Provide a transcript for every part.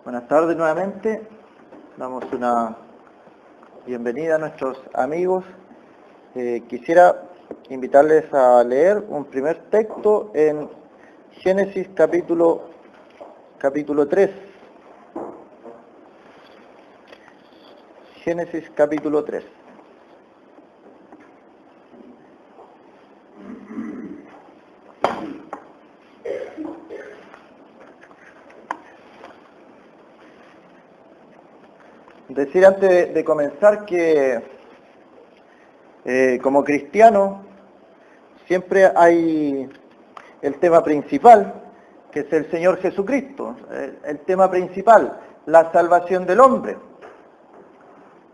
Buenas tardes nuevamente. Damos una bienvenida a nuestros amigos. Quisiera invitarles a leer un primer texto en Génesis capítulo 3. Génesis capítulo 3. Decir antes de comenzar que como cristiano siempre hay el tema principal, que es el Señor Jesucristo, el tema principal, la salvación del hombre.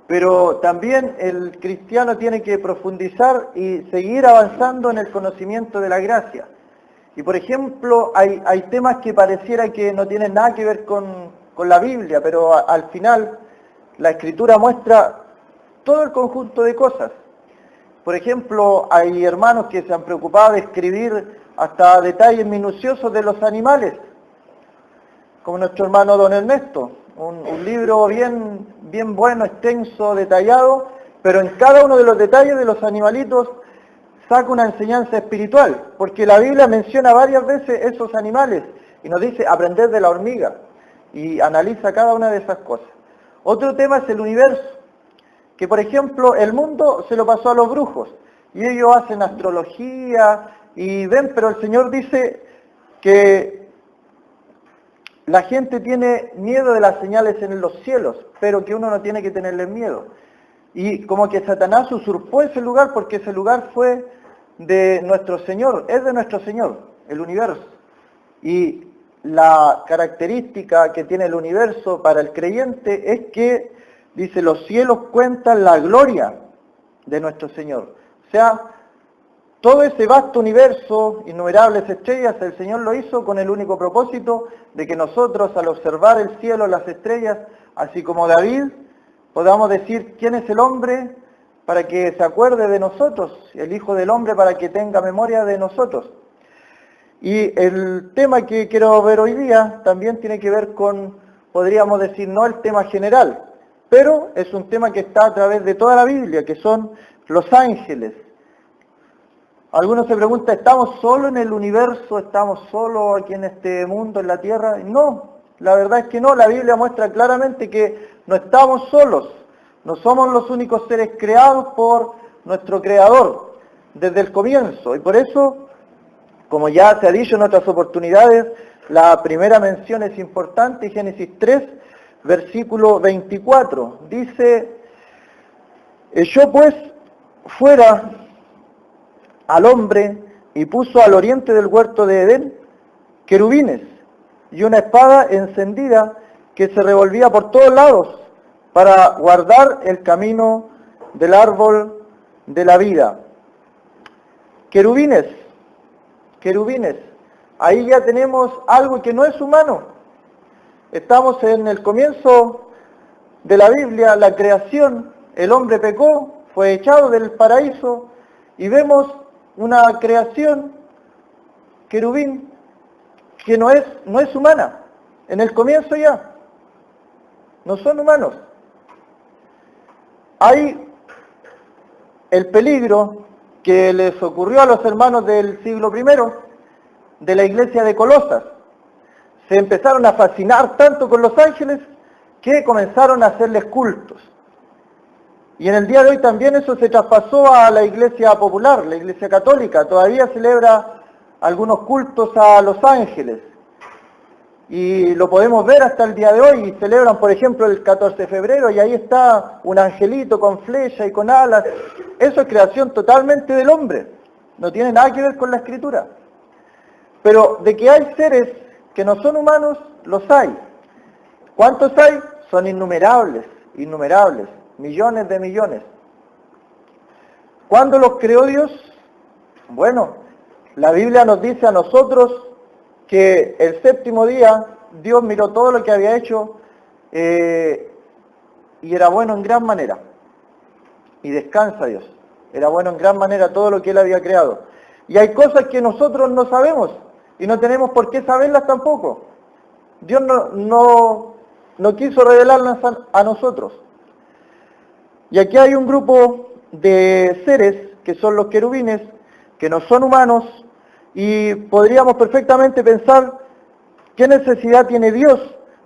Pero también el cristiano tiene que profundizar y seguir avanzando en el conocimiento de la gracia. Y por ejemplo, hay temas que pareciera que no tienen nada que ver con la Biblia, pero al final la Escritura muestra todo el conjunto de cosas. Por ejemplo, hay hermanos que se han preocupado de escribir hasta detalles minuciosos de los animales, como nuestro hermano don Ernesto. Un libro bien bueno, extenso, detallado, pero en cada uno de los detalles de los animalitos saca una enseñanza espiritual, porque la Biblia menciona varias veces esos animales y nos dice aprender de la hormiga y analiza cada una de esas cosas. Otro tema es el universo, que por ejemplo el mundo se lo pasó a los brujos y ellos hacen astrología y ven, pero el Señor dice que la gente tiene miedo de las señales en los cielos, pero que uno no tiene que tenerle miedo. Y como que Satanás usurpó ese lugar porque ese lugar fue de nuestro Señor, es de nuestro Señor, el universo. Y la característica que tiene el universo para el creyente es que, dice, los cielos cuentan la gloria de nuestro Señor. O sea, todo ese vasto universo, innumerables estrellas, el Señor lo hizo con el único propósito de que nosotros, al observar el cielo, las estrellas, así como David, podamos decir quién es el hombre para que se acuerde de nosotros, el Hijo del Hombre para que tenga memoria de nosotros. Y el tema que quiero ver hoy día también tiene que ver con, podríamos decir, no el tema general, pero es un tema que está a través de toda la Biblia, que son los ángeles. Algunos se preguntan, ¿estamos solo en el universo? ¿Estamos solo aquí en este mundo, en la tierra? No, la verdad es que no. La Biblia muestra claramente que no estamos solos. No somos los únicos seres creados por nuestro Creador desde el comienzo. Y por eso, como ya se ha dicho en otras oportunidades, la primera mención es importante, Génesis 3, versículo 24. Dice, echó pues fuera al hombre y puso al oriente del huerto de Edén querubines y una espada encendida que se revolvía por todos lados para guardar el camino del árbol de la vida. Querubines, ahí ya tenemos algo que no es humano. Estamos en el comienzo de la Biblia, la creación, el hombre pecó, fue echado del paraíso y vemos una creación, querubín, que no es humana. En el comienzo ya, no son humanos. Hay el peligro que les ocurrió a los hermanos del siglo I de la iglesia de Colosas. Se empezaron a fascinar tanto con los ángeles que comenzaron a hacerles cultos. Y en el día de hoy también eso se traspasó a la iglesia popular, la iglesia católica. Todavía celebra algunos cultos a los ángeles. Y lo podemos ver hasta el día de hoy. Y celebran, por ejemplo, el 14 de febrero y ahí está un angelito con flecha y con alas. Eso es creación totalmente del hombre. No tiene nada que ver con la Escritura. Pero de que hay seres que no son humanos, los hay. ¿Cuántos hay? Son innumerables, millones de millones. ¿Cuándo los creó Dios? Bueno, la Biblia nos dice a nosotros que el séptimo día Dios miró todo lo que había hecho y era bueno en gran manera. Y descansa Dios. Era bueno en gran manera todo lo que Él había creado. Y hay cosas que nosotros no sabemos y no tenemos por qué saberlas tampoco. Dios no no quiso revelarlas a nosotros. Y aquí hay un grupo de seres, que son los querubines, que no son humanos, y podríamos perfectamente pensar qué necesidad tiene Dios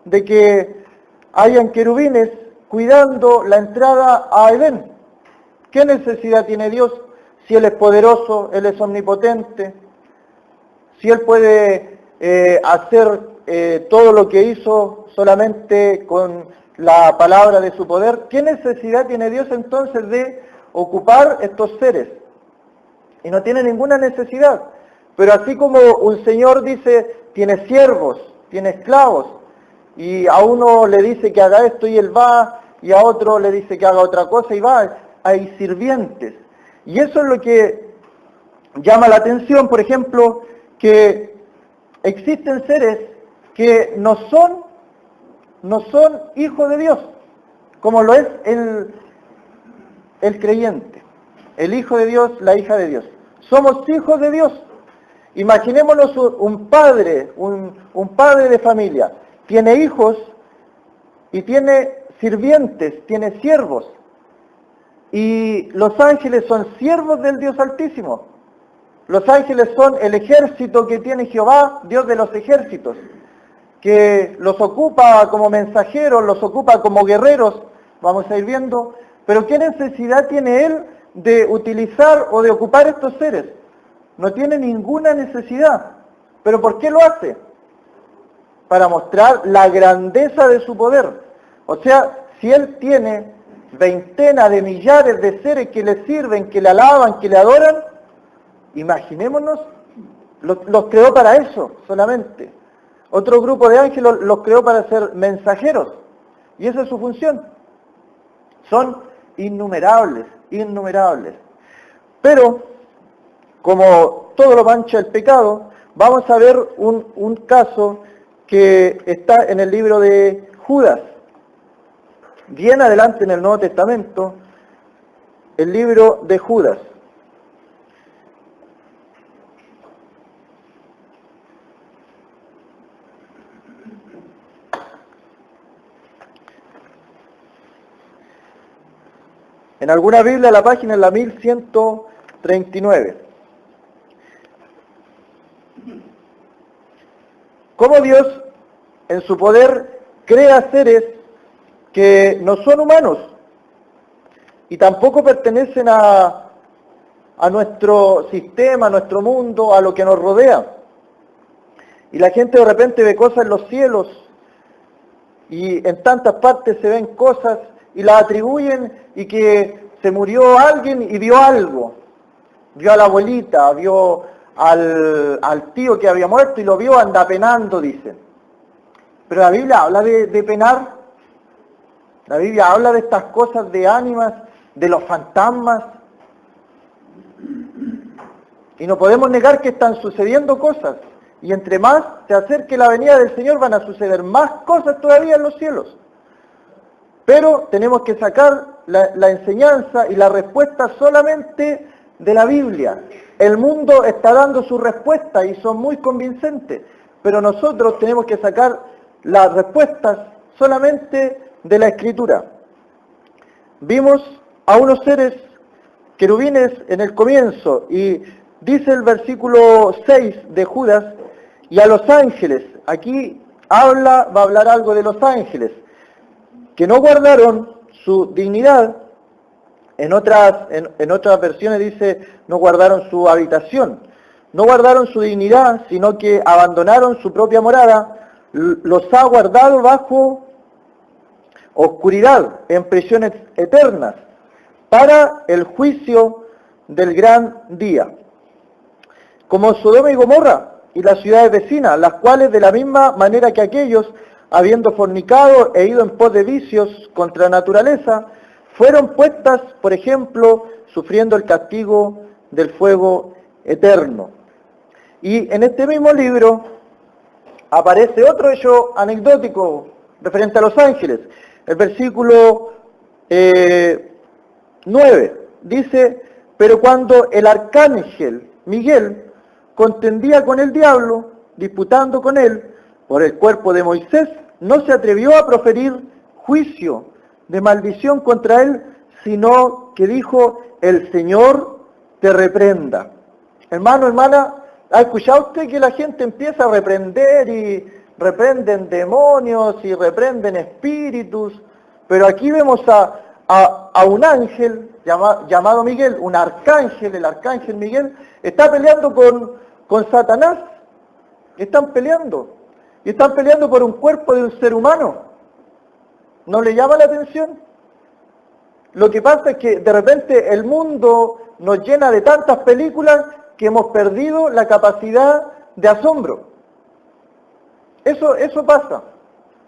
de que hayan querubines cuidando la entrada a Edén. ¿Qué necesidad tiene Dios si Él es poderoso, Él es omnipotente, si Él puede hacer todo lo que hizo solamente con la palabra de su poder? ¿Qué necesidad tiene Dios entonces de ocupar estos seres? Y no tiene ninguna necesidad. Pero así como un señor dice, tiene siervos, tiene esclavos, y a uno le dice que haga esto y él va, y a otro le dice que haga otra cosa y va, hay sirvientes. Y eso es lo que llama la atención, por ejemplo, que existen seres que no son hijos de Dios, como lo es el creyente, el hijo de Dios, la hija de Dios. Somos hijos de Dios. Imaginémonos un padre de familia, tiene hijos y tiene sirvientes, tiene siervos. Y los ángeles son siervos del Dios Altísimo. Los ángeles son el ejército que tiene Jehová, Dios de los ejércitos, que los ocupa como mensajeros, los ocupa como guerreros, vamos a ir viendo. Pero ¿qué necesidad tiene Él de utilizar o de ocupar estos seres? No tiene ninguna necesidad. ¿Pero por qué lo hace? Para mostrar la grandeza de su poder. O sea, si Él tiene veintenas de millares de seres que le sirven, que le alaban, que le adoran, imaginémonos, los creó para eso solamente. Otro grupo de ángeles los creó para ser mensajeros. Y esa es su función. Son innumerables, innumerables. Pero, como todo lo mancha el pecado, vamos a ver un caso que está en el libro de Judas. Bien adelante en el Nuevo Testamento, el libro de Judas. En alguna Biblia la página es la 1139. ¿Cómo Dios, en su poder, crea seres que no son humanos y tampoco pertenecen a nuestro sistema, a nuestro mundo, a lo que nos rodea? Y la gente de repente ve cosas en los cielos y en tantas partes se ven cosas y las atribuyen, y que se murió alguien y vio algo. Vio a la abuelita, vio al tío que había muerto y lo vio, anda penando, dicen. Pero la Biblia habla de penar. La Biblia habla de estas cosas de ánimas, de los fantasmas. Y no podemos negar que están sucediendo cosas. Y entre más se acerque la venida del Señor van a suceder más cosas todavía en los cielos. Pero tenemos que sacar la enseñanza y la respuesta solamente de la Biblia. El mundo está dando su respuesta y son muy convincentes, pero nosotros tenemos que sacar las respuestas solamente de la Escritura. Vimos a unos seres querubines en el comienzo, y dice el versículo 6 de Judas, y a los ángeles. Aquí va a hablar algo de los ángeles, que no guardaron su dignidad. En otras versiones dice, no guardaron su habitación. No guardaron su dignidad, sino que abandonaron su propia morada. Los ha guardado bajo oscuridad, en prisiones eternas, para el juicio del gran día. Como Sodoma y Gomorra y las ciudades vecinas, las cuales de la misma manera que aquellos, habiendo fornicado e ido en pos de vicios contra naturaleza, fueron puestas, por ejemplo, sufriendo el castigo del fuego eterno. Y en este mismo libro aparece otro hecho anecdótico referente a los ángeles. El versículo 9 dice, pero cuando el arcángel Miguel contendía con el diablo, disputando con él por el cuerpo de Moisés, no se atrevió a proferir juicio de maldición contra él, sino que dijo, el Señor te reprenda. Hermano, hermana, ¿ha escuchado usted que la gente empieza a reprender y reprenden demonios y reprenden espíritus? Pero aquí vemos a un ángel llamado Miguel, un arcángel, el arcángel Miguel, está peleando con Satanás. Están peleando. Y están peleando por un cuerpo de un ser humano. ¿No le llama la atención? Lo que pasa es que de repente el mundo nos llena de tantas películas que hemos perdido la capacidad de asombro. Eso pasa.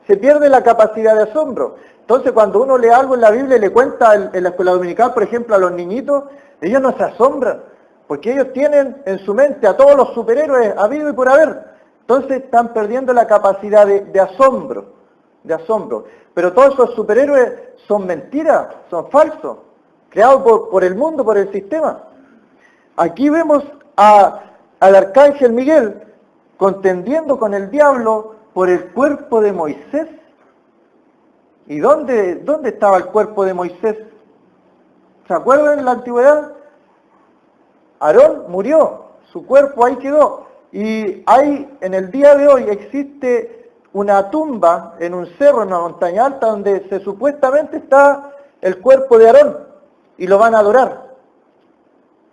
Se pierde la capacidad de asombro. Entonces cuando uno lee algo en la Biblia y le cuenta en la escuela dominical, por ejemplo, a los niñitos, ellos no se asombran, porque ellos tienen en su mente a todos los superhéroes habido y por haber. Entonces están perdiendo la capacidad de asombro. Pero todos esos superhéroes son mentiras, son falsos, creados por el mundo, por el sistema. Aquí vemos al arcángel Miguel contendiendo con el diablo por el cuerpo de Moisés. ¿Y dónde estaba el cuerpo de Moisés? ¿Se acuerdan en la antigüedad? Aarón murió, su cuerpo ahí quedó. Y hay, en el día de hoy, existe una tumba en un cerro, en una montaña alta, donde supuestamente está el cuerpo de Aarón, y lo van a adorar.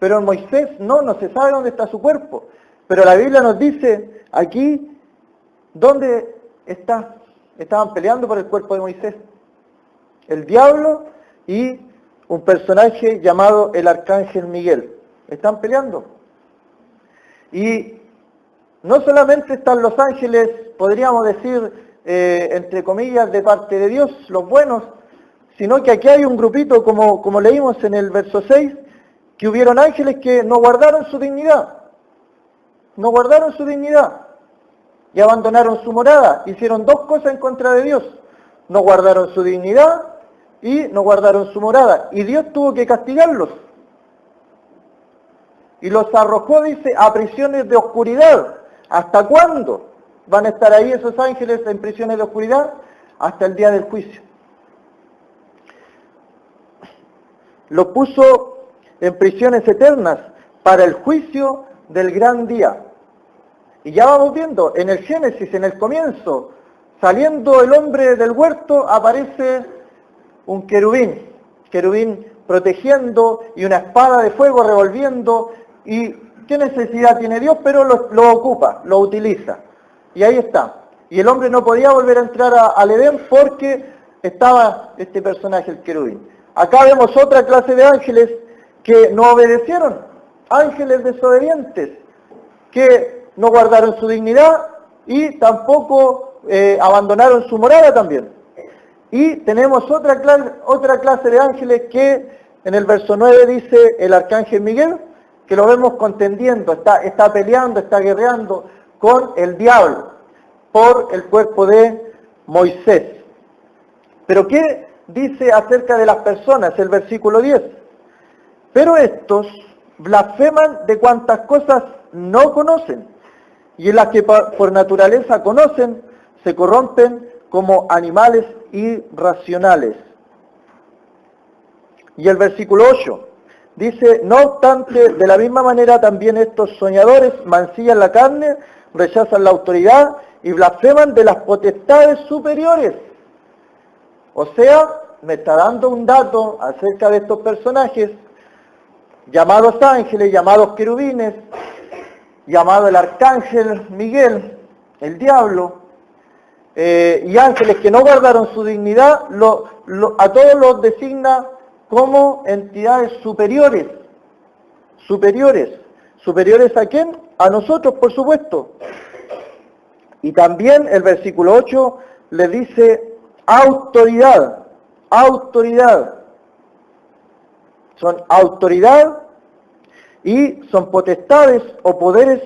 Pero en Moisés no se sabe dónde está su cuerpo. Pero la Biblia nos dice aquí, ¿dónde está? Estaban peleando por el cuerpo de Moisés. El diablo y un personaje llamado el arcángel Miguel. Están peleando. Y no solamente están los ángeles, podríamos decir, entre comillas, de parte de Dios, los buenos, sino que aquí hay un grupito, como leímos en el verso 6, que hubieron ángeles que no guardaron su dignidad. No guardaron su dignidad. Y abandonaron su morada. Hicieron dos cosas en contra de Dios. No guardaron su dignidad y no guardaron su morada. Y Dios tuvo que castigarlos. Y los arrojó, dice, a prisiones de oscuridad. ¿Hasta cuándo van a estar ahí esos ángeles en prisiones de oscuridad? Hasta el día del juicio. Los puso en prisiones eternas para el juicio del gran día. Y ya vamos viendo, en el Génesis, en el comienzo, saliendo el hombre del huerto, aparece un querubín protegiendo y una espada de fuego revolviendo. ¿Y qué necesidad tiene Dios? Pero lo ocupa, lo utiliza. Y ahí está. Y el hombre no podía volver a entrar al Edén porque estaba este personaje, el querubín. Acá vemos otra clase de ángeles que no obedecieron, ángeles desobedientes, que no guardaron su dignidad y tampoco abandonaron su morada también. Y tenemos otra clase de ángeles que en el verso 9 dice el arcángel Miguel, que lo vemos contendiendo, está peleando, está guerreando con el diablo por el cuerpo de Moisés. Pero ¿qué dice acerca de las personas? El versículo 10. Pero estos blasfeman de cuantas cosas no conocen, y en las que por naturaleza conocen, se corrompen como animales irracionales. Y el versículo 8 dice, no obstante, de la misma manera también estos soñadores mancillan la carne, rechazan la autoridad y blasfeman de las potestades superiores. O sea, me está dando un dato acerca de estos personajes, llamados ángeles, llamados querubines, llamado el arcángel Miguel, el diablo, y ángeles que no guardaron su dignidad, a todos los designa como entidades superiores. ¿Superiores a quién? A nosotros, por supuesto. Y también el versículo 8 le dice autoridad. Son autoridad y son potestades o poderes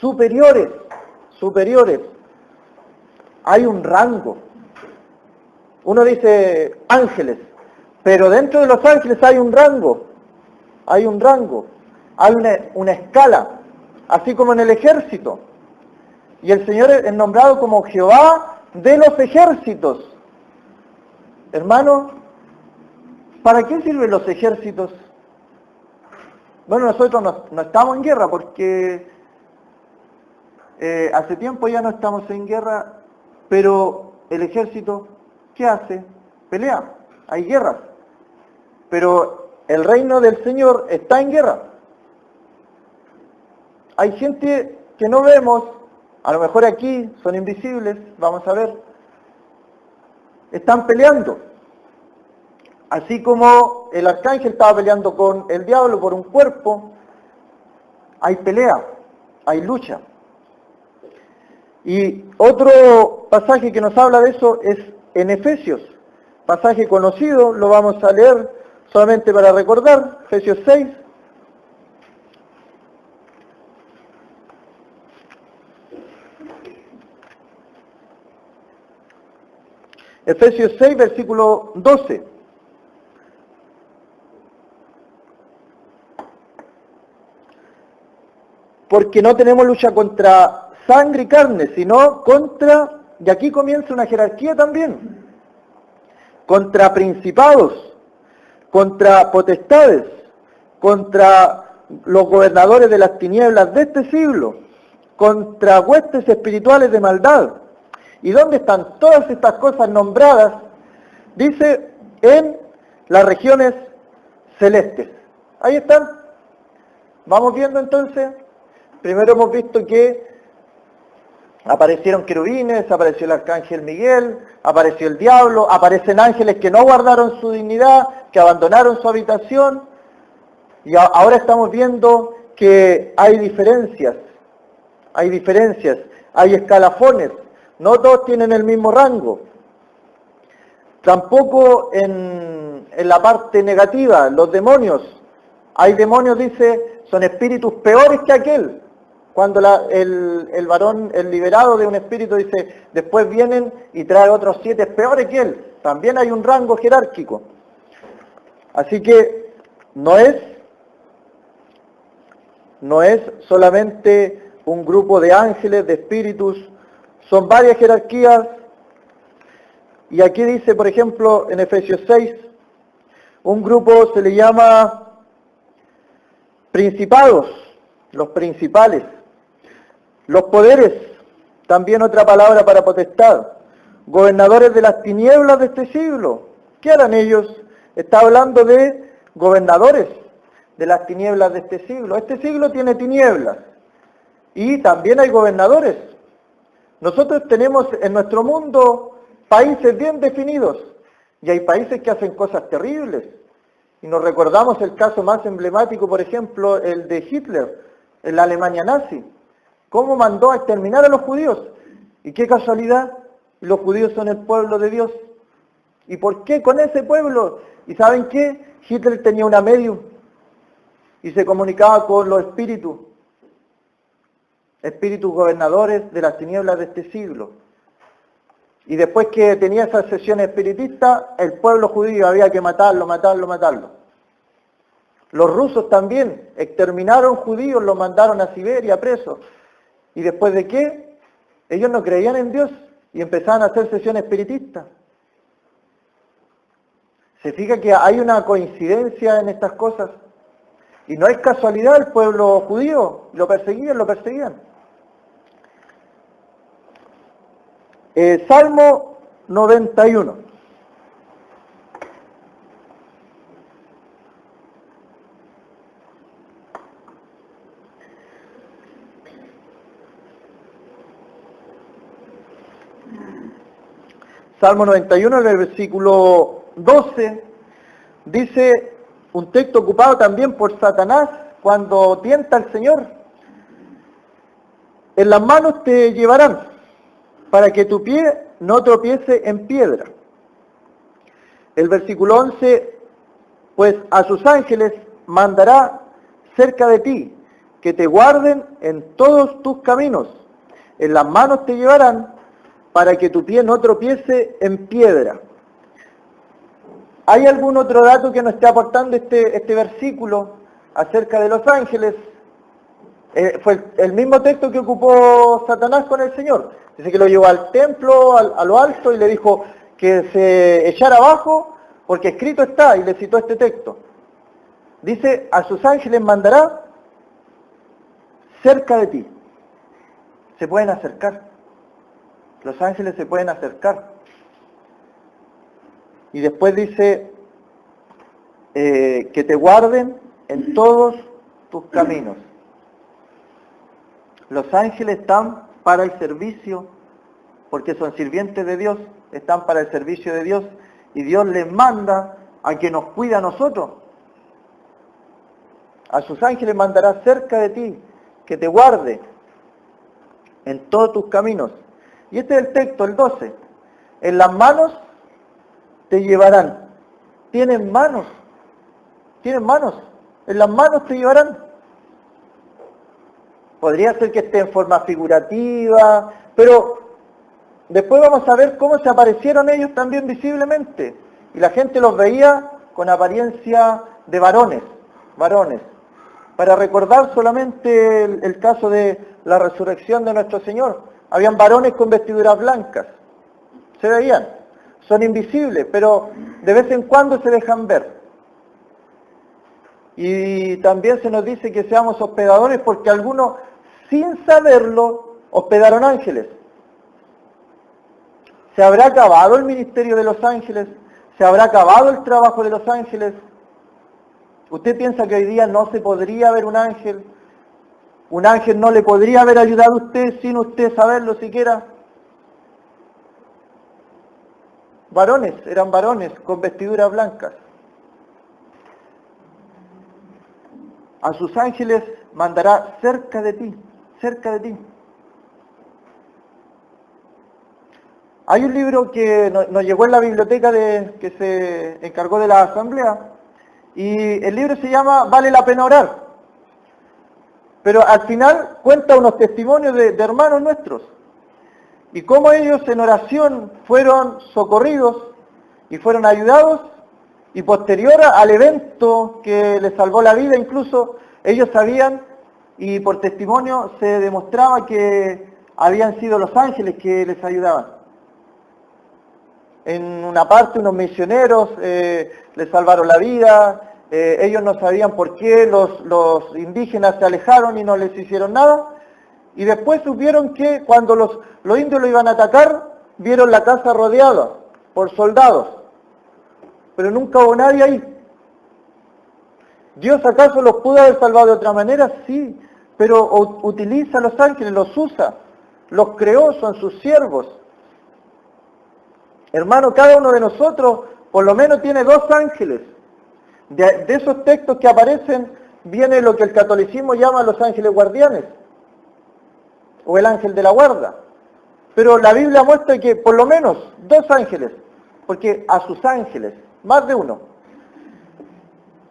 superiores. Hay un rango. Uno dice ángeles, pero dentro de los ángeles hay un rango. Hay una escala, así como en el ejército. Y el Señor es nombrado como Jehová, de los ejércitos. Hermano, ¿para qué sirven los ejércitos? Bueno, nosotros no estamos en guerra porque hace tiempo ya no estamos en guerra, pero el ejército, ¿qué hace? Pelea, hay guerras. Pero el reino del Señor está en guerra. Hay gente que no vemos, a lo mejor aquí son invisibles, vamos a ver, están peleando. Así como el arcángel estaba peleando con el diablo por un cuerpo, hay pelea, hay lucha. Y otro pasaje que nos habla de eso es en Efesios, pasaje conocido, lo vamos a leer solamente para recordar, Efesios 6. Efesios 6, versículo 12. Porque no tenemos lucha contra sangre y carne, sino contra, y aquí comienza una jerarquía también, contra principados, contra potestades, contra los gobernadores de las tinieblas de este siglo, contra huestes espirituales de maldad. ¿Y dónde están todas estas cosas nombradas? Dice, en las regiones celestes. Ahí están. Vamos viendo entonces. Primero hemos visto que aparecieron querubines, apareció el arcángel Miguel, apareció el diablo, aparecen ángeles que no guardaron su dignidad, que abandonaron su habitación. Y ahora estamos viendo que hay diferencias, hay escalafones. No todos tienen el mismo rango. Tampoco en la parte negativa, los demonios. Hay demonios, dice, son espíritus peores que aquel. Cuando el varón, el liberado de un espíritu, dice, después vienen y trae otros 7 peores que él. También hay un rango jerárquico. Así que no es solamente un grupo de ángeles, de espíritus, son varias jerarquías. Y aquí dice, por ejemplo, en Efesios 6, un grupo se le llama principados, los principales. Los poderes, también otra palabra para potestad. Gobernadores de las tinieblas de este siglo. ¿Qué harán ellos? Está hablando de gobernadores de las tinieblas de este siglo. Este siglo tiene tinieblas. Y también hay gobernadores. Nosotros tenemos en nuestro mundo países bien definidos. Y hay países que hacen cosas terribles. Y nos recordamos el caso más emblemático, por ejemplo, el de Hitler, en la Alemania nazi. ¿Cómo mandó a exterminar a los judíos? Y qué casualidad, los judíos son el pueblo de Dios. ¿Y por qué con ese pueblo? ¿Y saben qué? Hitler tenía una medium y se comunicaba con los espíritus gobernadores de las tinieblas de este siglo. Y después que tenía esas sesiones espiritistas, el pueblo judío había que matarlo. Los rusos también exterminaron judíos, los mandaron a Siberia presos. ¿Y después de qué? Ellos no creían en Dios y empezaban a hacer sesiones espiritistas. Se fija que hay una coincidencia en estas cosas. Y no es casualidad, el pueblo judío lo perseguían. Salmo 91. Salmo 91, en el versículo 12, dice un texto ocupado también por Satanás cuando tienta al Señor. En las manos te llevarán para que tu pie no tropiece en piedra. El versículo 11, pues a sus ángeles mandará cerca de ti, que te guarden en todos tus caminos. En las manos te llevarán para que tu pie no tropiece en piedra. ¿Hay algún otro dato que nos esté aportando este versículo acerca de los ángeles? Fue el mismo texto que ocupó Satanás con el Señor. Dice que lo llevó al templo, a lo alto, y le dijo que se echara abajo, porque escrito está, y le citó este texto. Dice, a sus ángeles mandará cerca de ti. Se pueden acercar. Los ángeles se pueden acercar. Y después dice que te guarden en todos tus caminos. Los ángeles están para el servicio, porque son sirvientes de Dios, están para el servicio de Dios, y Dios les manda a que nos cuide a nosotros. A sus ángeles mandará cerca de ti, que te guarde en todos tus caminos. Y este es el texto, el 12. En las manos te llevarán. Tienen manos. Tienen manos. En las manos te llevarán. Podría ser que esté en forma figurativa, pero después vamos a ver cómo se aparecieron ellos también visiblemente. Y la gente los veía con apariencia de varones. Para recordar solamente el caso de la resurrección de nuestro Señor. Habían varones con vestiduras blancas. Se veían. Son invisibles, pero de vez en cuando se dejan ver. Y también se nos dice que seamos hospedadores porque algunos, sin saberlo, hospedaron ángeles. ¿Se habrá acabado el ministerio de los ángeles? ¿Se habrá acabado el trabajo de los ángeles? ¿Usted piensa que hoy día no se podría ver un ángel? ¿Un ángel no le podría haber ayudado a usted sin usted saberlo siquiera? Varones, eran varones con vestiduras blancas. A sus ángeles mandará cerca de ti, cerca de ti. Hay un libro que nos llegó en la biblioteca que se encargó de la asamblea, y el libro se llama Vale la pena orar. Pero al final cuenta unos testimonios de hermanos nuestros, y cómo ellos en oración fueron socorridos y fueron ayudados, y posterior al evento que les salvó la vida, incluso ellos sabían, y por testimonio se demostraba que habían sido los ángeles que les ayudaban. En una parte unos misioneros les salvaron la vida, ellos no sabían por qué, los indígenas se alejaron y no les hicieron nada, y después supieron que cuando los indios lo iban a atacar, vieron la casa rodeada por soldados, pero nunca hubo nadie ahí. ¿Dios acaso los pudo haber salvado de otra manera? Sí, pero utiliza a los ángeles, los usa, los creó, son sus siervos. Hermano, cada uno de nosotros por lo menos tiene 2 ángeles. De esos textos que aparecen viene lo que el catolicismo llama los ángeles guardianes, o el ángel de la guarda. Pero la Biblia muestra que por lo menos 2 ángeles, porque a sus ángeles, más de uno.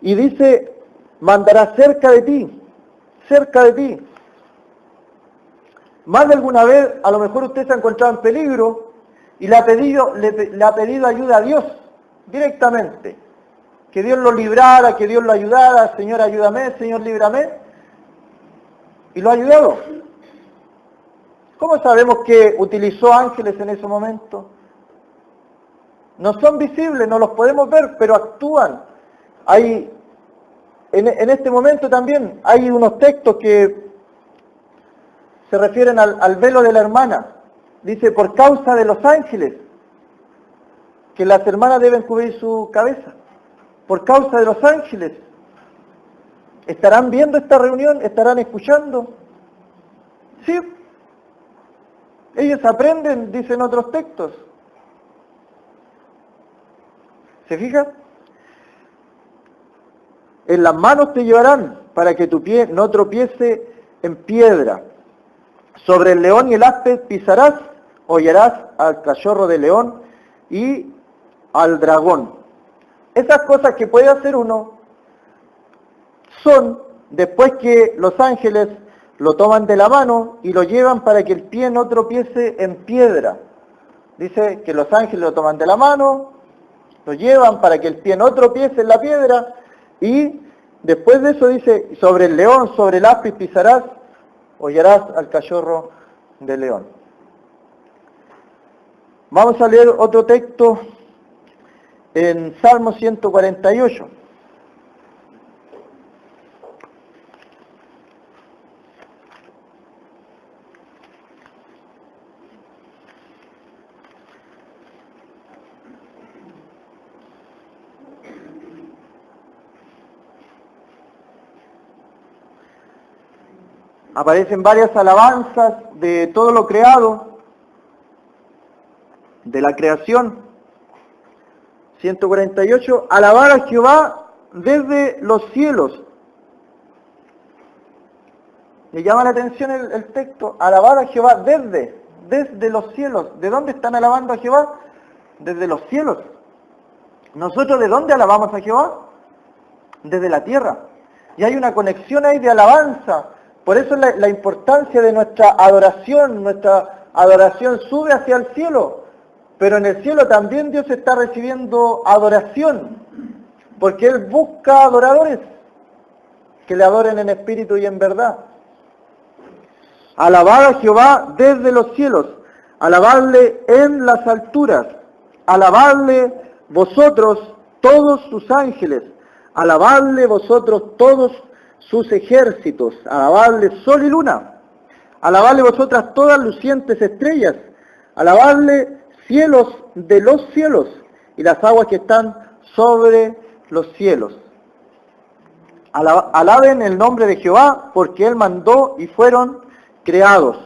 Y dice, mandará cerca de ti, cerca de ti. Más de alguna vez, a lo mejor usted se ha encontrado en peligro y le ha pedido ayuda a Dios directamente. Que Dios lo librara, que Dios lo ayudara, Señor ayúdame, Señor líbrame. Y lo ha ayudado. ¿Cómo sabemos que utilizó ángeles en ese momento? No son visibles, no los podemos ver, pero actúan. En este momento también hay unos textos que se refieren al velo de la hermana. Dice, por causa de los ángeles, que las hermanas deben cubrir su cabeza. Por causa de los ángeles. ¿Estarán viendo esta reunión? ¿Estarán escuchando? Sí. Ellos aprenden, dicen otros textos. ¿Se fija? En las manos te llevarán para que tu pie no tropiece en piedra. Sobre el león y el áspid pisarás, hollarás al cachorro de león y al dragón. Esas cosas que puede hacer uno son después que los ángeles lo toman de la mano y lo llevan para que el pie no tropiece en piedra. Dice que los ángeles lo toman de la mano, lo llevan para que el pie no tropiece en la piedra, y después de eso dice, sobre el león, sobre el áspid pisarás, hollarás al cachorro de león. Vamos a leer otro texto en Salmo 148. Aparecen varias alabanzas de todo lo creado, de la creación. 148, alabar a Jehová desde los cielos. Me llama la atención el texto, alabar a Jehová desde los cielos. ¿De dónde están alabando a Jehová? Desde los cielos. ¿Nosotros de dónde alabamos a Jehová? Desde la tierra. Y hay una conexión ahí de alabanza. Por eso la importancia de nuestra adoración sube hacia el cielo, pero en el cielo también Dios está recibiendo adoración, porque Él busca adoradores que le adoren en espíritu y en verdad. Alabad a Jehová desde los cielos, alabadle en las alturas, alabadle vosotros todos sus ángeles, alabadle vosotros todos sus ejércitos, alabadle sol y luna, alabadle vosotras todas lucientes estrellas, alabadle cielos de los cielos y las aguas que están sobre los cielos. Alaben el nombre de Jehová, porque Él mandó y fueron creados.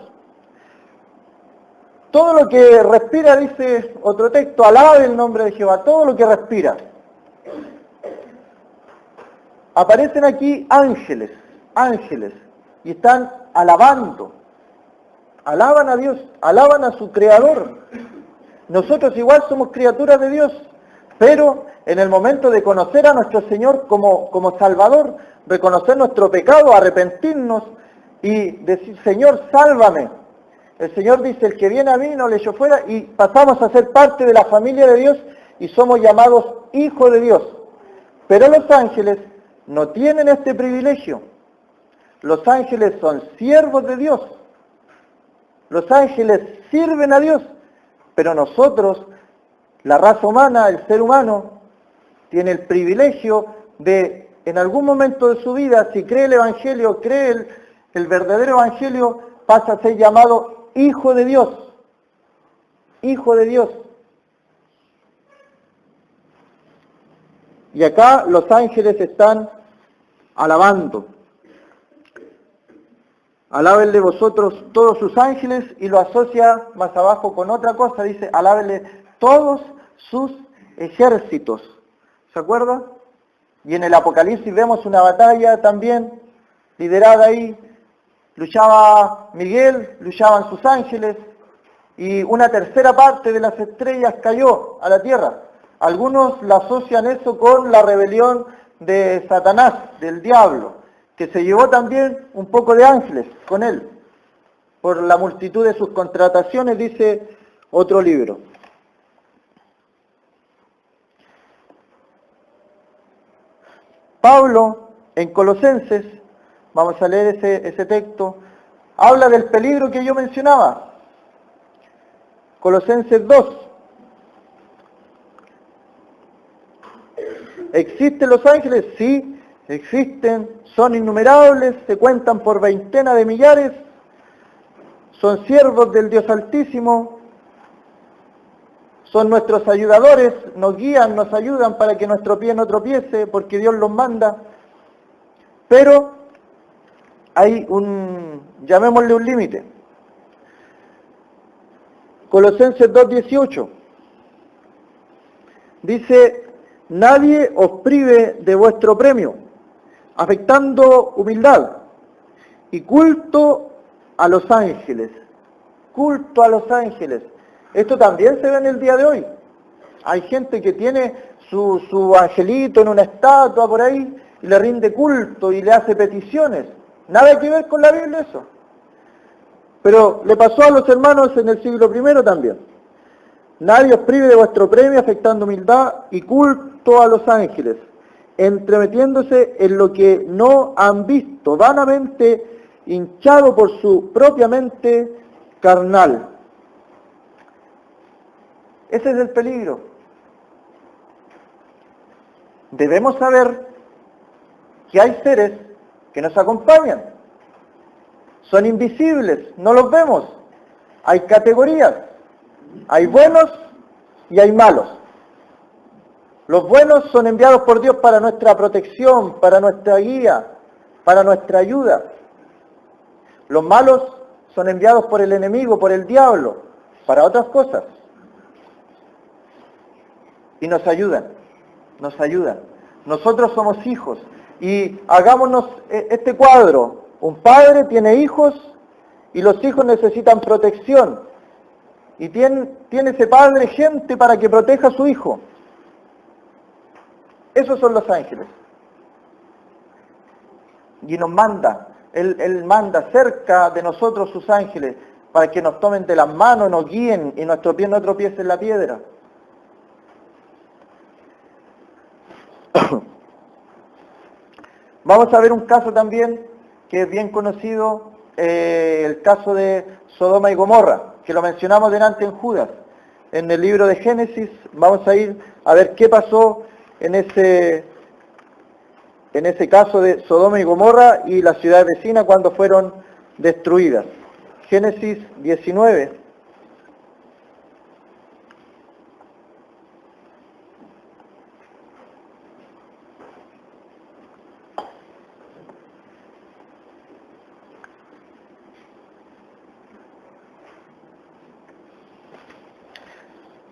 Todo lo que respira, dice otro texto, alabe el nombre de Jehová, todo lo que respira. Aparecen aquí ángeles, y están alabando, alaban a Dios, alaban a su Creador. Nosotros igual somos criaturas de Dios, pero en el momento de conocer a nuestro Señor como Salvador, reconocer nuestro pecado, arrepentirnos y decir, Señor, sálvame. El Señor dice, el que viene a mí no le echo fuera, y pasamos a ser parte de la familia de Dios y somos llamados hijos de Dios. Pero los ángeles no tienen este privilegio. Los ángeles son siervos de Dios. Los ángeles sirven a Dios. Pero nosotros, la raza humana, el ser humano, tiene el privilegio de, en algún momento de su vida, si cree el Evangelio, cree el verdadero Evangelio, pasa a ser llamado hijo de Dios. Hijo de Dios. Y acá los ángeles están alabando. Alábenle vosotros todos sus ángeles, y lo asocia más abajo con otra cosa, dice, alábenle todos sus ejércitos. ¿Se acuerda? Y en el Apocalipsis vemos una batalla también, liderada ahí, luchaba Miguel, luchaban sus ángeles, y una tercera parte de las estrellas cayó a la tierra. Algunos la asocian eso con la rebelión de Satanás, del diablo, que se llevó también un poco de ángeles con él, por la multitud de sus contrataciones, dice otro libro. Pablo, en Colosenses, vamos a leer ese texto, habla del peligro que yo mencionaba. Colosenses 2. ¿Existen los ángeles? Sí, existen, son innumerables, se cuentan por veintenas de millares, son siervos del Dios Altísimo, son nuestros ayudadores, nos guían, nos ayudan para que nuestro pie no tropiece, porque Dios los manda. Pero hay llamémosle un límite. Colosenses 2:18 dice, nadie os prive de vuestro premio, afectando humildad y culto a los ángeles. Culto a los ángeles. Esto también se ve en el día de hoy. Hay gente que tiene su angelito en una estatua por ahí y le rinde culto y le hace peticiones. Nada que ver con la Biblia eso. Pero le pasó a los hermanos en el siglo I también. Nadie os prive de vuestro premio, afectando humildad y culto a los ángeles, entremetiéndose en lo que no han visto, vanamente hinchado por su propia mente carnal. Ese es el peligro. Debemos saber que hay seres que nos acompañan. Son invisibles, no los vemos. Hay categorías. Hay buenos y hay malos. Los buenos son enviados por Dios para nuestra protección, para nuestra guía, para nuestra ayuda. Los malos son enviados por el enemigo, por el diablo, para otras cosas. Y nos ayudan, nos ayudan. Nosotros somos hijos y hagámonos este cuadro. Un padre tiene hijos y los hijos necesitan protección. Y tiene ese padre gente para que proteja a su hijo. Esos son los ángeles. Y nos manda, Él manda cerca de nosotros sus ángeles para que nos tomen de las manos, nos guíen y nuestro pie no tropiece en la piedra. Vamos a ver un caso también que es bien conocido, el caso de Sodoma y Gomorra, que lo mencionamos delante en Judas. En el libro de Génesis vamos a ir a ver qué pasó en ese caso de Sodoma y Gomorra y la ciudad vecina cuando fueron destruidas. Génesis 19.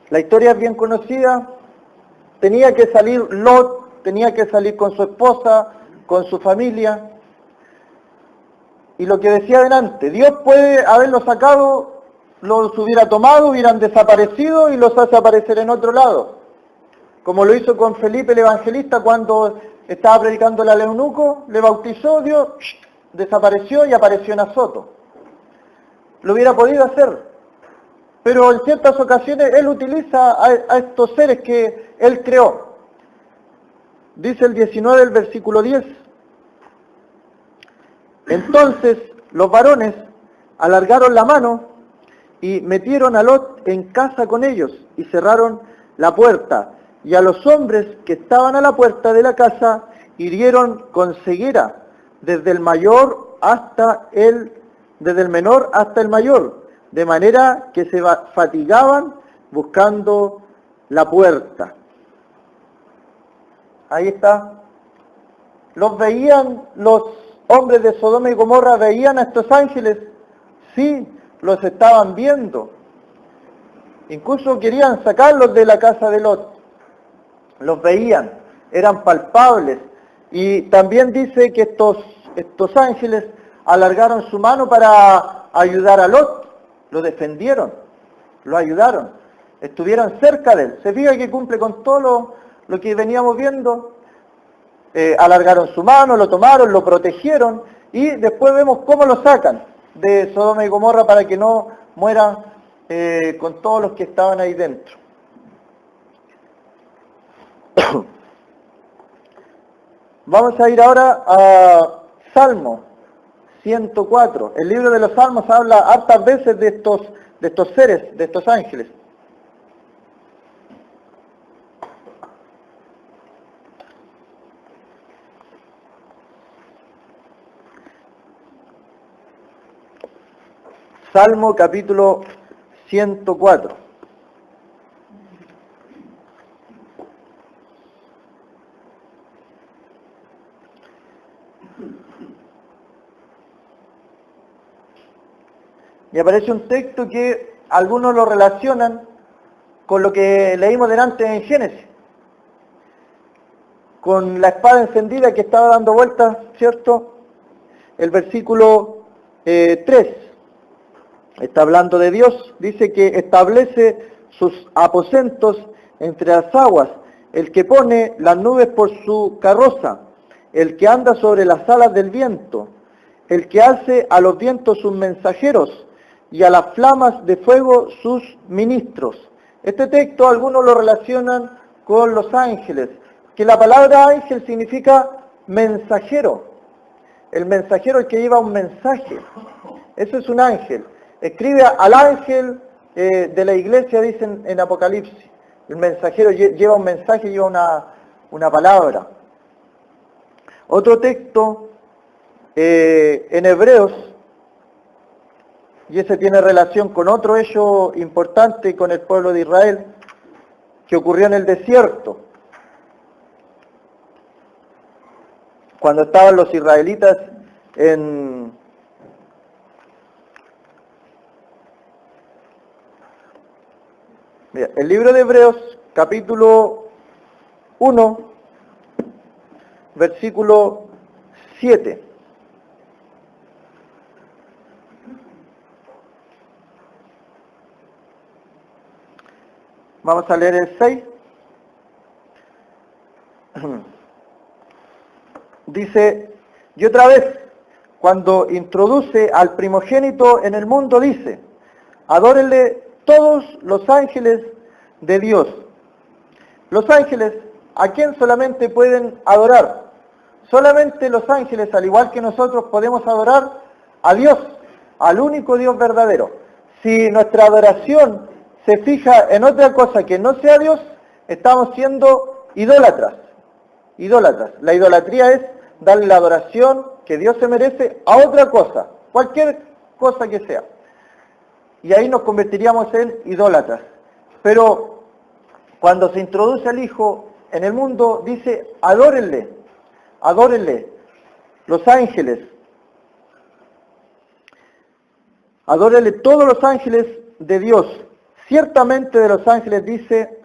La historia es bien conocida. Tenía que salir Lot, tenía que salir con su esposa, con su familia. Y lo que decía delante, Dios puede haberlos sacado, los hubiera tomado, hubieran desaparecido y los hace aparecer en otro lado. Como lo hizo con Felipe el Evangelista cuando estaba predicando al eunuco, le bautizó, Dios desapareció y apareció en Azoto. Lo hubiera podido hacer. Pero en ciertas ocasiones Él utiliza a estos seres que Él creó. Dice el 19 del versículo 10. Entonces los varones alargaron la mano y metieron a Lot en casa con ellos y cerraron la puerta. Y a los hombres que estaban a la puerta de la casa hirieron con ceguera, desde el menor hasta el mayor, de manera que se fatigaban buscando la puerta. Ahí está. Los hombres de Sodoma y Gomorra veían a estos ángeles. Sí, los estaban viendo. Incluso querían sacarlos de la casa de Lot. Los veían, eran palpables. Y también dice que estos ángeles alargaron su mano para ayudar a Lot. Lo defendieron, lo ayudaron, estuvieron cerca de él. Se fija que cumple con todo lo que veníamos viendo. Alargaron su mano, lo tomaron, lo protegieron y después vemos cómo lo sacan de Sodoma y Gomorra para que no mueran con todos los que estaban ahí dentro. Vamos a ir ahora a Salmo 104. El libro de los Salmos habla hartas veces de estos seres, de estos ángeles. Salmo capítulo 104. Y aparece un texto que algunos lo relacionan con lo que leímos delante en Génesis, con la espada encendida que estaba dando vueltas, ¿cierto? El versículo 3 está hablando de Dios, dice que establece sus aposentos entre las aguas, el que pone las nubes por su carroza, el que anda sobre las alas del viento, el que hace a los vientos sus mensajeros, y a las flamas de fuego sus ministros. Este texto algunos lo relacionan con los ángeles, que la palabra ángel significa mensajero. El mensajero es el que lleva un mensaje. Eso es un ángel. Escribe al ángel de la iglesia, dicen en Apocalipsis. El mensajero lleva un mensaje, lleva una palabra. Otro texto en Hebreos, y ese tiene relación con otro hecho importante con el pueblo de Israel, que ocurrió en el desierto. Cuando estaban los israelitas Mira, el libro de Hebreos, capítulo 1, versículo 7. Vamos a leer el 6. Dice, y otra vez, cuando introduce al primogénito en el mundo, dice, adórenle todos los ángeles de Dios. Los ángeles, ¿a quién solamente pueden adorar? Solamente los ángeles, al igual que nosotros, podemos adorar a Dios, al único Dios verdadero. Si nuestra adoración se fija en otra cosa que no sea Dios, estamos siendo idólatras. Idólatras. La idolatría es darle la adoración que Dios se merece a otra cosa, cualquier cosa que sea. Y ahí nos convertiríamos en idólatras. Pero cuando se introduce al Hijo en el mundo, dice, adórenle, adórenle, los ángeles. Adórenle todos los ángeles de Dios. Ciertamente de los ángeles dice,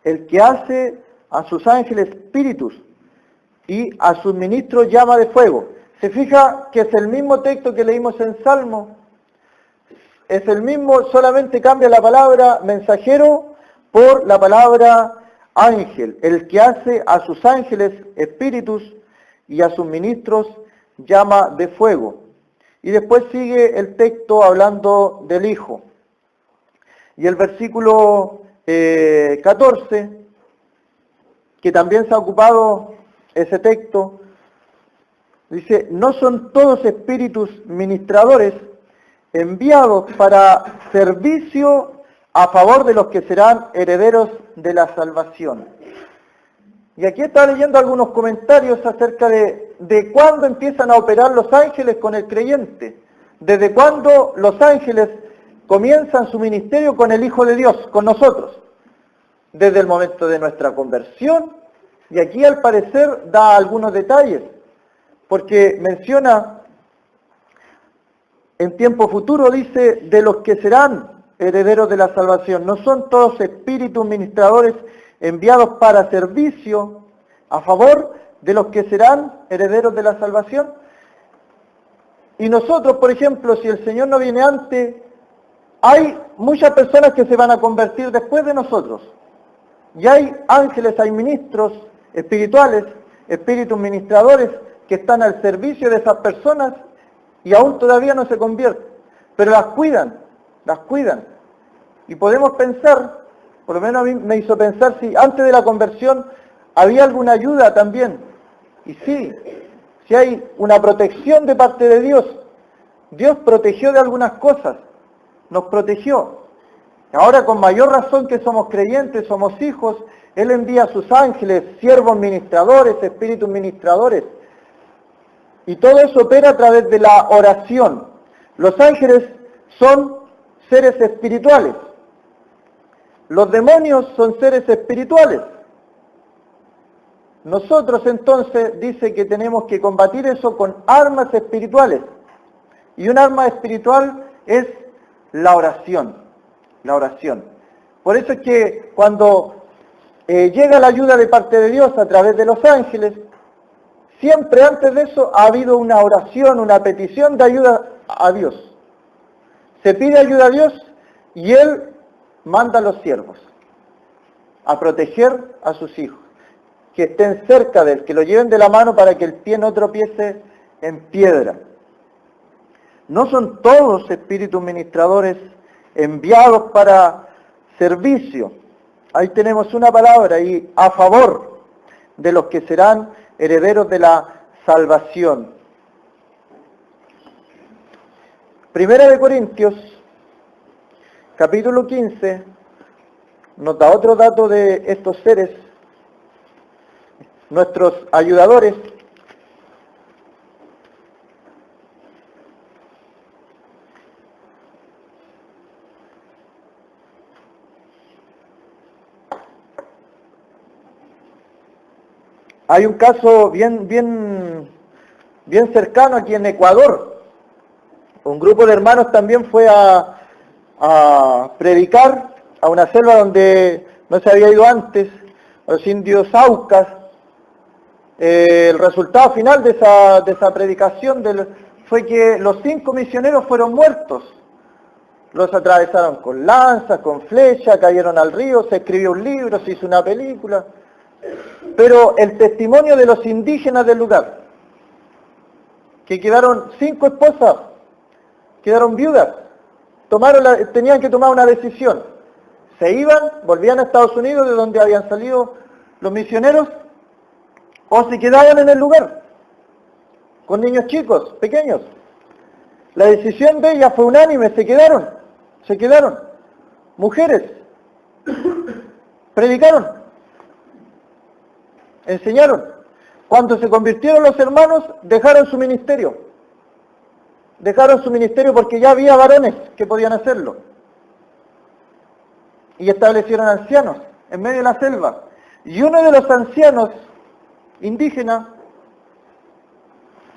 el que hace a sus ángeles espíritus y a sus ministros llama de fuego. Se fija que es el mismo texto que leímos en Salmo. Es el mismo, solamente cambia la palabra mensajero por la palabra ángel. El que hace a sus ángeles espíritus y a sus ministros llama de fuego. Y después sigue el texto hablando del Hijo. Y el versículo 14, que también se ha ocupado ese texto, dice, no son todos espíritus ministradores enviados para servicio a favor de los que serán herederos de la salvación. Y aquí está leyendo algunos comentarios acerca de cuándo empiezan a operar los ángeles con el creyente. Desde cuándo los ángeles comienzan su ministerio con el Hijo de Dios, con nosotros. Desde el momento de nuestra conversión. Y aquí al parecer da algunos detalles. Porque menciona en tiempo futuro, dice, de los que serán herederos de la salvación. No son todos espíritus ministradores enviados para servicio a favor de los que serán herederos de la salvación. Y nosotros, por ejemplo, si el Señor no viene antes, hay muchas personas que se van a convertir después de nosotros. Y hay ángeles, hay ministros espirituales, espíritus ministradores que están al servicio de esas personas y aún todavía no se convierten. Pero las cuidan. Y podemos pensar, por lo menos a mí me hizo pensar si antes de la conversión había alguna ayuda también. Y sí, si hay una protección de parte de Dios. Dios protegió de algunas cosas, nos protegió. Ahora con mayor razón que somos creyentes, somos hijos, Él envía a sus ángeles, siervos ministradores, espíritus ministradores. Y todo eso opera a través de la oración. Los ángeles son seres espirituales. Los demonios son seres espirituales. Nosotros entonces dice que tenemos que combatir eso con armas espirituales. Y un arma espiritual es la oración. La oración. Por eso es que cuando llega la ayuda de parte de Dios a través de los ángeles, siempre antes de eso ha habido una oración, una petición de ayuda a Dios. Se pide ayuda a Dios y Él manda a los siervos a proteger a sus hijos, que estén cerca de Él, que lo lleven de la mano para que el pie no tropiece en piedra. No son todos espíritus ministradores enviados para servicio. Ahí tenemos una palabra, y a favor de los que serán herederos de la salvación. Primera de Corintios, capítulo 15, nos da otro dato de estos seres, nuestros ayudadores. Hay un caso bien cercano aquí en Ecuador. Un grupo de hermanos también fue a predicar a una selva donde no se había ido antes, a los indios Aucas. El resultado final de esa predicación fue que los 5 misioneros fueron muertos. Los atravesaron con lanzas, con flechas, cayeron al río, se escribió un libro, se hizo una película. Pero el testimonio de los indígenas del lugar, que quedaron 5 esposas, quedaron viudas, tenían que tomar una decisión. Se iban, volvían a Estados Unidos, de donde habían salido los misioneros, o se quedaban en el lugar, con niños chicos, pequeños. La decisión de ellas fue unánime, se quedaron. Mujeres, predicaron, enseñaron. Cuando se convirtieron los hermanos, dejaron su ministerio. Porque ya había varones que podían hacerlo. Y establecieron ancianos en medio de la selva. Y uno de los ancianos indígenas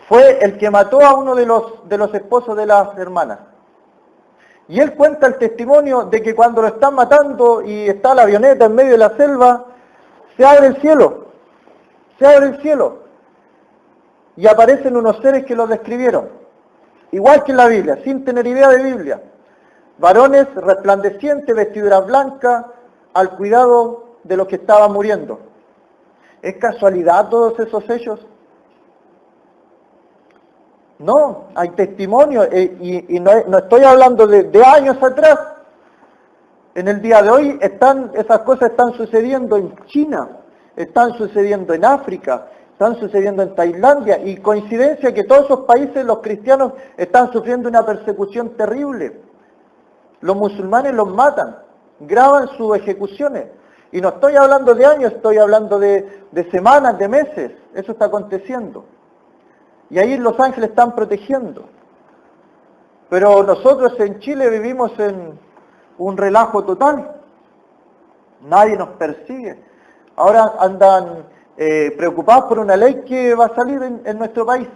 fue el que mató a uno de los esposos de las hermanas. Y él cuenta el testimonio de que cuando lo están matando y está la avioneta en medio de la selva, se abre el cielo. Y aparecen unos seres que los describieron. Igual que en la Biblia, sin tener idea de Biblia. Varones resplandecientes, vestiduras blancas, al cuidado de los que estaban muriendo. ¿Es casualidad todos esos hechos? No, hay testimonio, y no estoy hablando de años atrás. En el día de hoy esas cosas están sucediendo en China, están sucediendo en África, están sucediendo en Tailandia, y coincidencia que todos esos países los cristianos están sufriendo una persecución terrible. Los musulmanes los matan, graban sus ejecuciones. Y no estoy hablando de años, estoy hablando de semanas, de meses. Eso está aconteciendo. Y ahí Los Ángeles están protegiendo. Pero nosotros en Chile vivimos en un relajo total. Nadie nos persigue. Ahora andan preocupados por una ley que va a salir en nuestro país.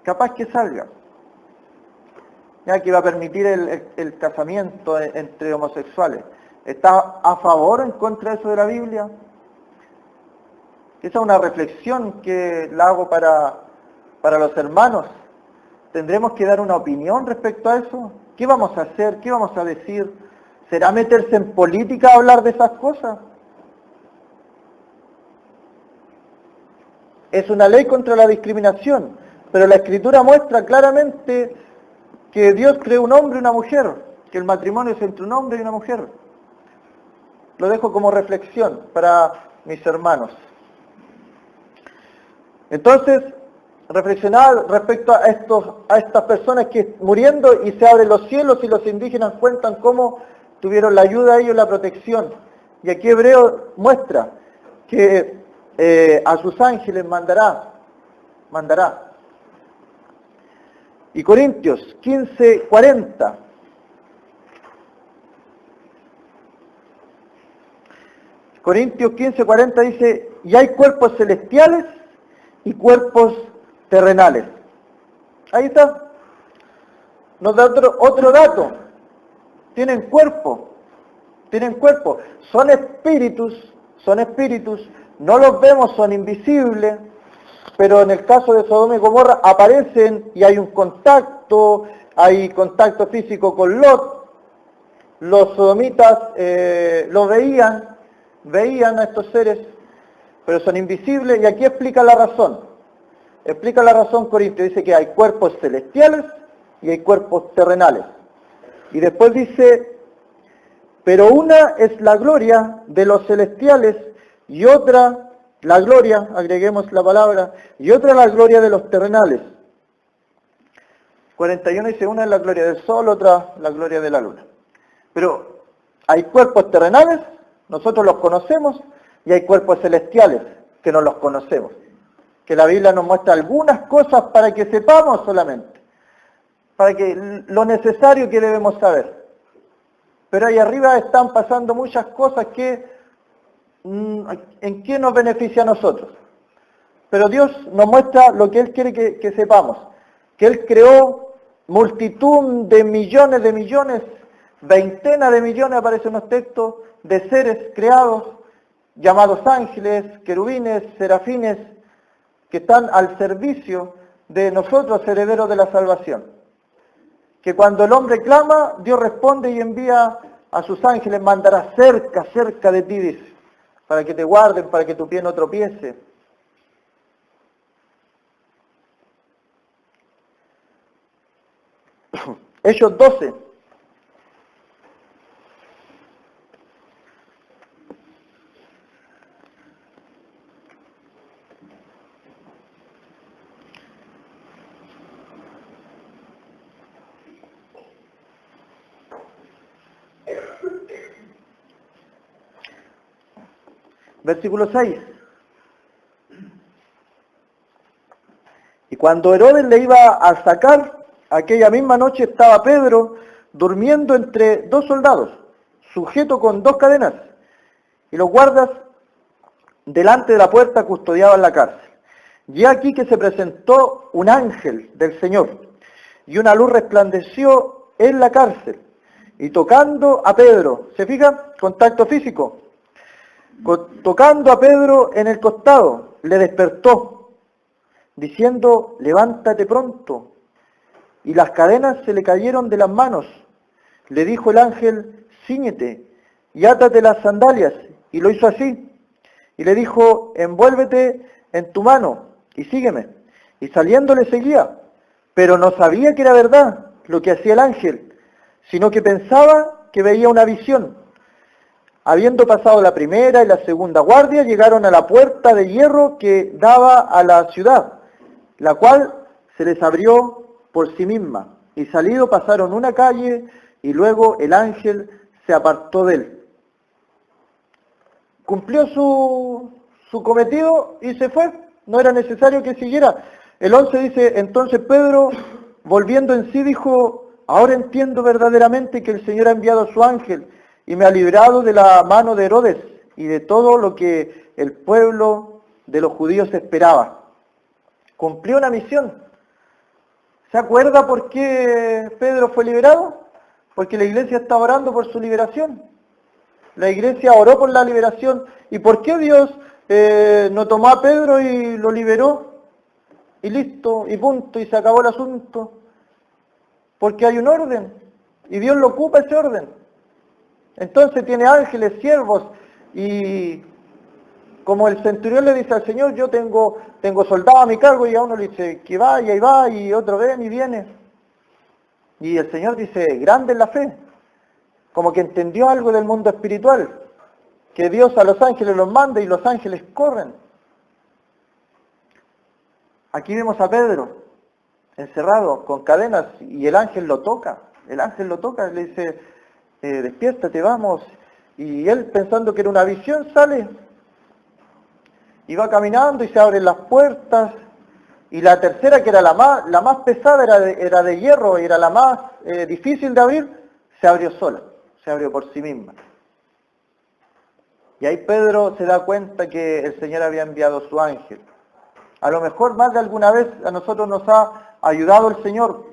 Capaz que salga. Ya que va a permitir el casamiento entre homosexuales. ¿Está a favor o en contra de eso de la Biblia? Esa es una reflexión que la hago para los hermanos. ¿Tendremos que dar una opinión respecto a eso? ¿Qué vamos a hacer? ¿Qué vamos a decir? ¿Será meterse en política hablar de esas cosas? Es una ley contra la discriminación, pero la Escritura muestra claramente que Dios creó un hombre y una mujer, que el matrimonio es entre un hombre y una mujer. Lo dejo como reflexión para mis hermanos. Entonces, reflexionar respecto a estas personas que muriendo y se abren los cielos, y los indígenas cuentan cómo tuvieron la ayuda a ellos, la protección. Y aquí Hebreo muestra que a sus ángeles mandará. Y Corintios 15:40. Corintios 15:40 dice, y hay cuerpos celestiales y cuerpos terrenales. Ahí está. Nos da otro dato. Tienen cuerpo. Son espíritus, no los vemos, son invisibles, pero en el caso de Sodoma y Gomorra aparecen y hay un contacto físico con Lot. Los sodomitas los veían a estos seres, pero son invisibles, y aquí explica la razón Corintios, dice que hay cuerpos celestiales y hay cuerpos terrenales. Y después dice, pero una es la gloria de los celestiales y otra, la gloria, agreguemos la palabra, y otra la gloria de los terrenales. 41 dice, una es la gloria del sol, otra la gloria de la luna. Pero hay cuerpos terrenales, nosotros los conocemos, y hay cuerpos celestiales que no los conocemos. Que la Biblia nos muestra algunas cosas para que sepamos solamente, para que lo necesario que debemos saber. Pero ahí arriba están pasando muchas cosas que, ¿en qué nos beneficia a nosotros? Pero Dios nos muestra lo que Él quiere que sepamos, que Él creó multitud de millones, veintenas de millones, aparecen los textos, de seres creados, llamados ángeles, querubines, serafines, que están al servicio de nosotros, herederos de la salvación. Que cuando el hombre clama, Dios responde y envía a sus ángeles, mandará cerca de ti, dice, para que te guarden, para que tu pie no tropiece. Hechos 12. Versículo 6. Y cuando Herodes le iba a sacar, aquella misma noche estaba Pedro durmiendo entre dos soldados, sujeto con dos cadenas, y los guardas delante de la puerta custodiaban la cárcel. Y aquí que se presentó un ángel del Señor, y una luz resplandeció en la cárcel, y tocando a Pedro, ¿se fija? Contacto físico. Tocando a Pedro en el costado, le despertó, diciendo, levántate pronto. Y las cadenas se le cayeron de las manos. Le dijo el ángel, cíñete y átate las sandalias. Y lo hizo así. Y le dijo, envuélvete en tu mano y sígueme. Y saliendo le seguía, pero no sabía que era verdad lo que hacía el ángel, sino que pensaba que veía una visión. Habiendo pasado la primera y la segunda guardia, llegaron a la puerta de hierro que daba a la ciudad, la cual se les abrió por sí misma. Y salido pasaron una calle y luego el ángel se apartó de él. Cumplió su cometido y se fue. No era necesario que siguiera. El 11 dice, entonces Pedro, volviendo en sí, dijo, ahora entiendo verdaderamente que el Señor ha enviado a su ángel y me ha librado de la mano de Herodes y de todo lo que el pueblo de los judíos esperaba. Cumplió una misión. ¿Se acuerda por qué Pedro fue liberado? Porque la iglesia está orando por su liberación. La iglesia oró por la liberación. ¿Y por qué Dios no tomó a Pedro y lo liberó? Y listo, y punto, y se acabó el asunto. Porque hay un orden, y Dios lo ocupa ese orden. Entonces tiene ángeles, siervos, y como el centurión le dice al Señor, yo tengo soldados a mi cargo, y a uno le dice que vaya y va, y otro ven y viene. Y el Señor dice, grande es la fe, como que entendió algo del mundo espiritual, que Dios a los ángeles los manda y los ángeles corren. Aquí vemos a Pedro encerrado con cadenas y el ángel lo toca, le dice, despiértate, vamos. Y él, pensando que era una visión, sale y va caminando y se abren las puertas. Y la tercera, que era la más pesada, era de hierro y era la más difícil de abrir, se abrió sola, se abrió por sí misma. Y ahí Pedro se da cuenta que el Señor había enviado su ángel. A lo mejor más de alguna vez a nosotros nos ha ayudado el Señor.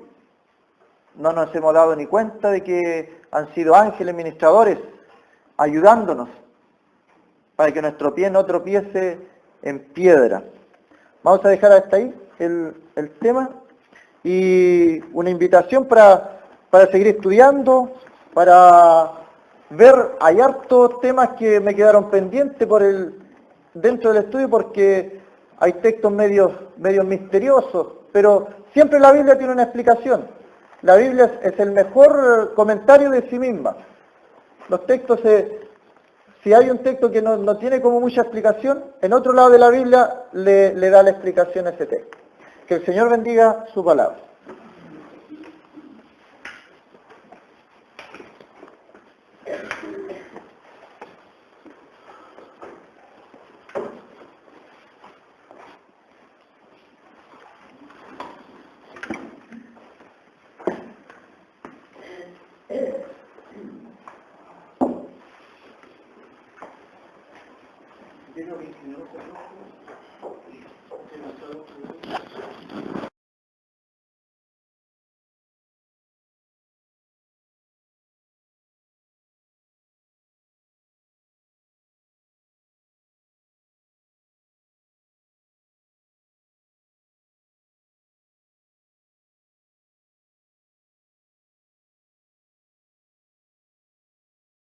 No nos hemos dado ni cuenta de que han sido ángeles ministradores ayudándonos para que nuestro pie no tropiece en piedra. Vamos a dejar hasta ahí el tema y una invitación para seguir estudiando, para ver, hay hartos temas que me quedaron pendientes dentro del estudio porque hay textos medios misteriosos, pero siempre la Biblia tiene una explicación. La Biblia es el mejor comentario de sí misma. Los textos, si hay un texto que no tiene como mucha explicación, en otro lado de la Biblia le da la explicación a ese texto. Que el Señor bendiga su palabra. Pero originó ese grupo y demasiado